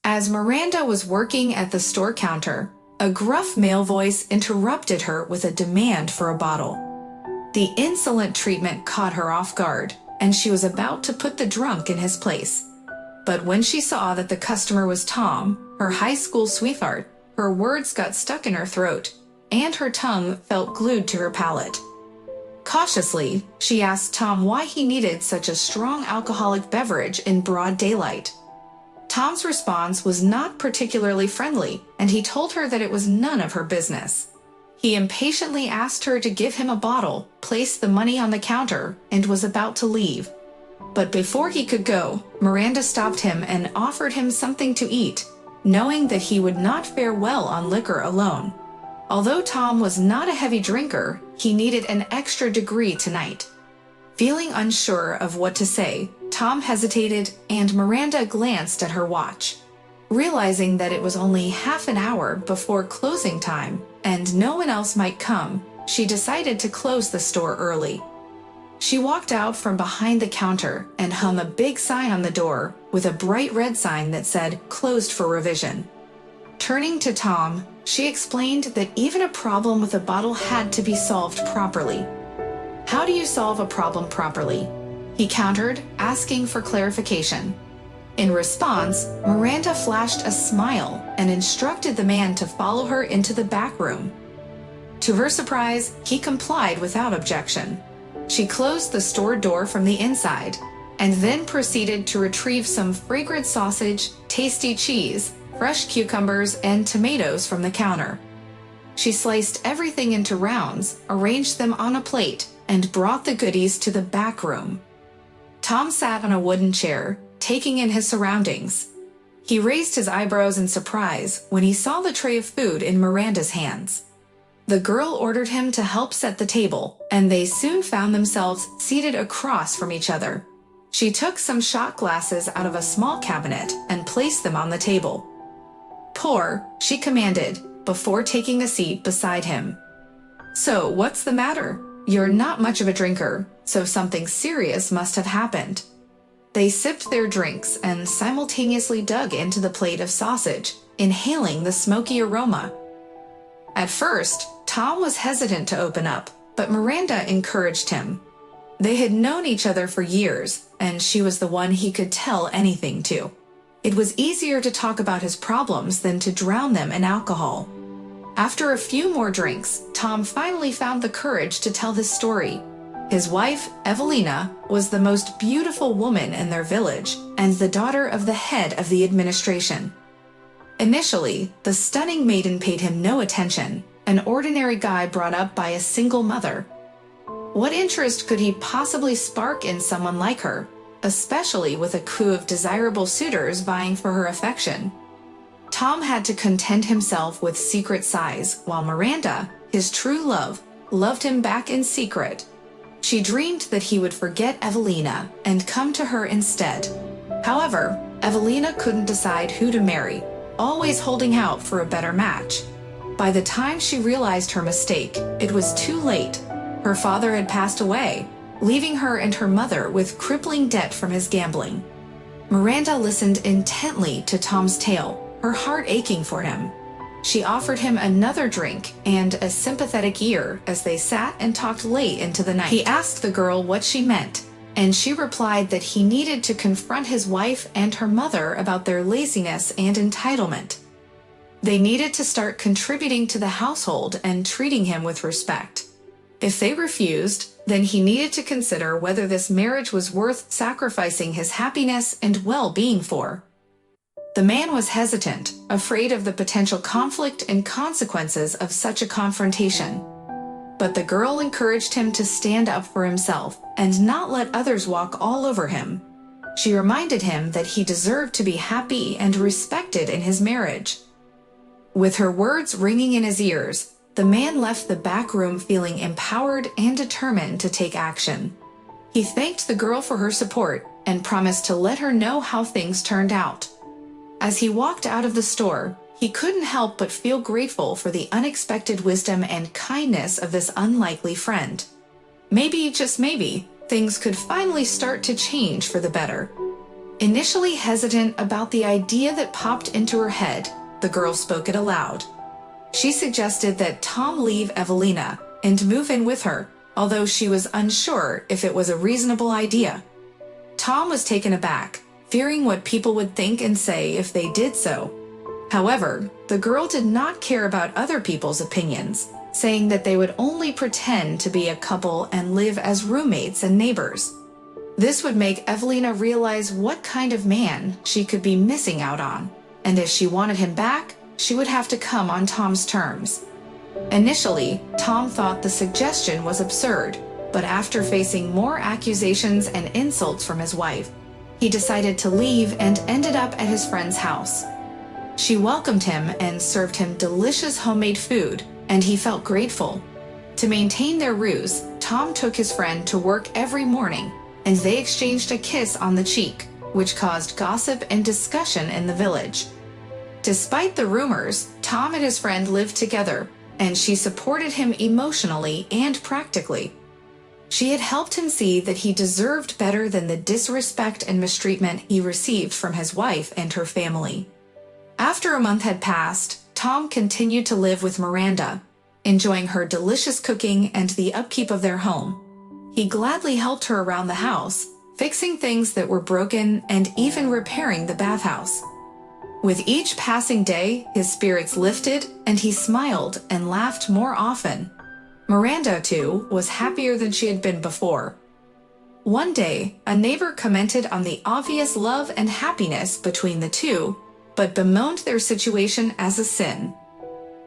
As Miranda was working at the store counter, a gruff male voice interrupted her with a demand for a bottle. The insolent treatment caught her off guard, and she was about to put the drunk in his place. But when she saw that the customer was Tom, her high school sweetheart, her words got stuck in her throat, and her tongue felt glued to her palate. Cautiously, she asked Tom why he needed such a strong alcoholic beverage in broad daylight. Tom's response was not particularly friendly, and he told her that it was none of her business. He impatiently asked her to give him a bottle, placed the money on the counter, and was about to leave. But before he could go, Miranda stopped him and offered him something to eat, knowing that he would not fare well on liquor alone. Although Tom was not a heavy drinker, he needed an extra degree tonight. Feeling unsure of what to say, Tom hesitated, and Miranda glanced at her watch. Realizing that it was only half an hour before closing time and no one else might come, she decided to close the store early. She walked out from behind the counter and hung a big sign on the door with a bright red sign that said "Closed for revision." Turning to Tom, she explained that even a problem with a bottle had to be solved properly. "How do you solve a problem properly?" he countered, asking for clarification. In response, Miranda flashed a smile and instructed the man to follow her into the back room. To her surprise, he complied without objection. She closed the store door from the inside, and then proceeded to retrieve some fragrant sausage, tasty cheese, fresh cucumbers, and tomatoes from the counter. She sliced everything into rounds, arranged them on a plate, and brought the goodies to the back room. Tom sat on a wooden chair, taking in his surroundings. He raised his eyebrows in surprise when he saw the tray of food in Miranda's hands. The girl ordered him to help set the table, and they soon found themselves seated across from each other. She took some shot glasses out of a small cabinet and placed them on the table. "Pour," she commanded, before taking a seat beside him. "So, what's the matter? You're not much of a drinker, so something serious must have happened." They sipped their drinks and simultaneously dug into the plate of sausage, inhaling the smoky aroma. At first, Tom was hesitant to open up, but Miranda encouraged him. They had known each other for years, and she was the one he could tell anything to. It was easier to talk about his problems than to drown them in alcohol. After a few more drinks, Tom finally found the courage to tell his story. His wife, Evelina, was the most beautiful woman in their village and the daughter of the head of the administration. Initially, the stunning maiden paid him no attention, an ordinary guy brought up by a single mother. What interest could he possibly spark in someone like her, especially with a crew of desirable suitors vying for her affection? Tom had to content himself with secret sighs, while Miranda, his true love, loved him back in secret. She dreamed that he would forget Evelina and come to her instead. However, Evelina couldn't decide who to marry, always holding out for a better match. By the time she realized her mistake, it was too late. Her father had passed away, leaving her and her mother with crippling debt from his gambling. Miranda listened intently to Tom's tale, her heart aching for him. She offered him another drink and a sympathetic ear as they sat and talked late into the night. He asked the girl what she meant, and she replied that he needed to confront his wife and her mother about their laziness and entitlement. They needed to start contributing to the household and treating him with respect. If they refused, then he needed to consider whether this marriage was worth sacrificing his happiness and well-being for. The man was hesitant, afraid of the potential conflict and consequences of such a confrontation. But the girl encouraged him to stand up for himself and not let others walk all over him. She reminded him that he deserved to be happy and respected in his marriage. With her words ringing in his ears, the man left the back room feeling empowered and determined to take action. He thanked the girl for her support and promised to let her know how things turned out. As he walked out of the store, he couldn't help but feel grateful for the unexpected wisdom and kindness of this unlikely friend. Maybe, just maybe, things could finally start to change for the better. Initially hesitant about the idea that popped into her head, the girl spoke it aloud. She suggested that Tom leave Evelina and move in with her, although she was unsure if it was a reasonable idea. Tom was taken aback, fearing what people would think and say if they did so. However, the girl did not care about other people's opinions, saying that they would only pretend to be a couple and live as roommates and neighbors. This would make Evelina realize what kind of man she could be missing out on, and if she wanted him back, she would have to come on Tom's terms. Initially, Tom thought the suggestion was absurd, but after facing more accusations and insults from his wife, he decided to leave and ended up at his friend's house. She welcomed him and served him delicious homemade food, and he felt grateful. To maintain their ruse, Tom took his friend to work every morning, and they exchanged a kiss on the cheek, which caused gossip and discussion in the village. Despite the rumors, Tom and his friend lived together, and she supported him emotionally and practically. She had helped him see that he deserved better than the disrespect and mistreatment he received from his wife and her family. After a month had passed, Tom continued to live with Miranda, enjoying her delicious cooking and the upkeep of their home. He gladly helped her around the house, fixing things that were broken and even repairing the bathhouse. With each passing day, his spirits lifted and he smiled and laughed more often. Miranda, too, was happier than she had been before. One day, a neighbor commented on the obvious love and happiness between the two, but bemoaned their situation as a sin.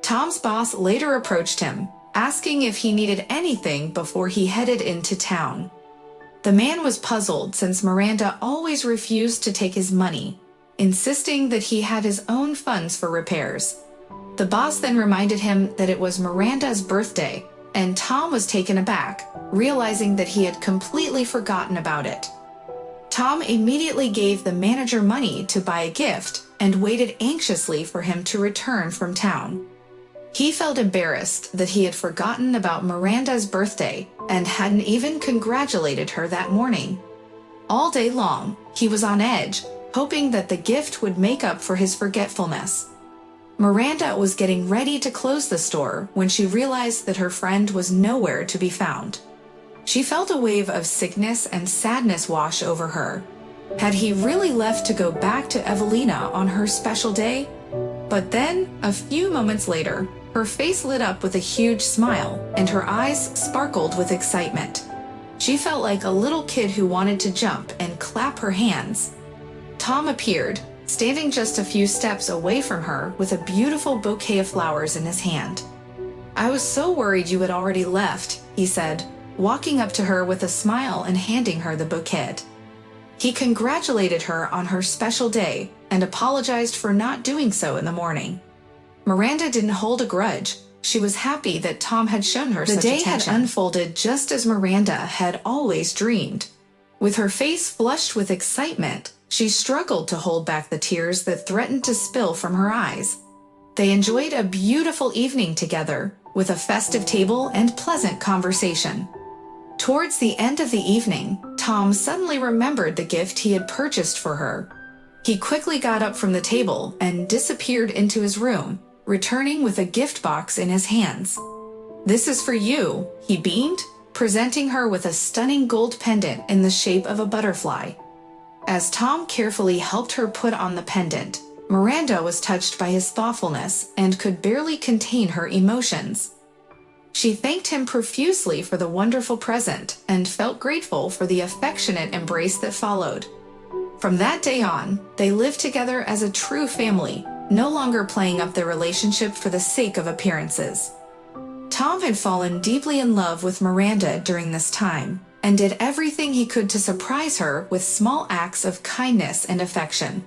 Tom's boss later approached him, asking if he needed anything before he headed into town. The man was puzzled since Miranda always refused to take his money, insisting that he had his own funds for repairs. The boss then reminded him that it was Miranda's birthday, and Tom was taken aback, realizing that he had completely forgotten about it. Tom immediately gave the manager money to buy a gift and waited anxiously for him to return from town. He felt embarrassed that he had forgotten about Miranda's birthday and hadn't even congratulated her that morning. All day long, he was on edge, hoping that the gift would make up for his forgetfulness. Miranda was getting ready to close the store when she realized that her friend was nowhere to be found. She felt a wave of sickness and sadness wash over her. Had he really left to go back to Evelina on her special day? But then, a few moments later, her face lit up with a huge smile, and her eyes sparkled with excitement. She felt like a little kid who wanted to jump and clap her hands. Tom appeared, standing just a few steps away from her with a beautiful bouquet of flowers in his hand. "I was so worried you had already left," he said, walking up to her with a smile and handing her the bouquet. He congratulated her on her special day and apologized for not doing so in the morning. Miranda didn't hold a grudge. She was happy that Tom had shown her such attention. The day had unfolded just as Miranda had always dreamed. With her face flushed with excitement, she struggled to hold back the tears that threatened to spill from her eyes. They enjoyed a beautiful evening together, with a festive table and pleasant conversation. Towards the end of the evening, Tom suddenly remembered the gift he had purchased for her. He quickly got up from the table and disappeared into his room, returning with a gift box in his hands. "This is for you," he beamed, presenting her with a stunning gold pendant in the shape of a butterfly. As Tom carefully helped her put on the pendant, Miranda was touched by his thoughtfulness and could barely contain her emotions. She thanked him profusely for the wonderful present and felt grateful for the affectionate embrace that followed. From that day on, they lived together as a true family, no longer playing up their relationship for the sake of appearances. Tom had fallen deeply in love with Miranda during this time, and did everything he could to surprise her with small acts of kindness and affection.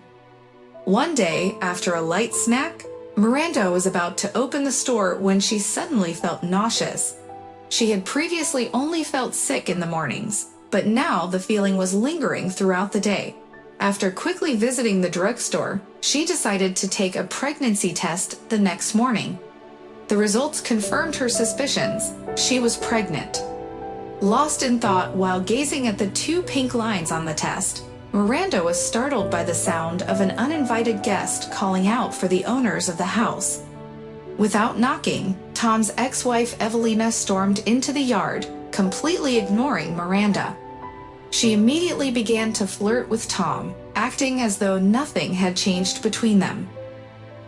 One day, after a light snack, Miranda was about to open the store when she suddenly felt nauseous. She had previously only felt sick in the mornings, but now the feeling was lingering throughout the day. After quickly visiting the drugstore, she decided to take a pregnancy test the next morning. The results confirmed her suspicions. She was pregnant. Lost in thought while gazing at the 2 pink lines on the test, Miranda was startled by the sound of an uninvited guest calling out for the owners of the house. Without knocking, Tom's ex-wife Evelina stormed into the yard, completely ignoring Miranda. She immediately began to flirt with Tom, acting as though nothing had changed between them.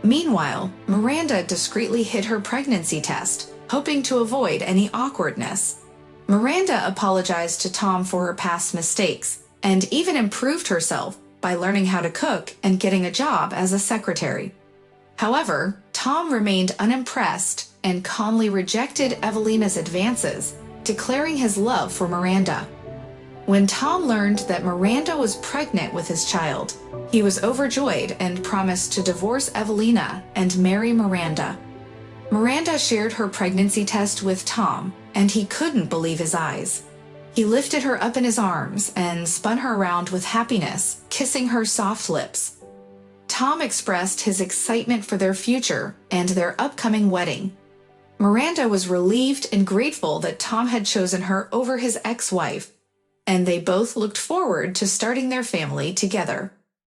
Meanwhile, Miranda discreetly hid her pregnancy test, hoping to avoid any awkwardness. Miranda apologized to Tom for her past mistakes, and even improved herself by learning how to cook and getting a job as a secretary. However, Tom remained unimpressed and calmly rejected Evelina's advances, declaring his love for Miranda. When Tom learned that Miranda was pregnant with his child, he was overjoyed and promised to divorce Evelina and marry Miranda. Miranda shared her pregnancy test with Tom, and he couldn't believe his eyes. He lifted her up in his arms and spun her around with happiness, kissing her soft lips. Tom expressed his excitement for their future and their upcoming wedding. Miranda was relieved and grateful that Tom had chosen her over his ex-wife, and they both looked forward to starting their family together.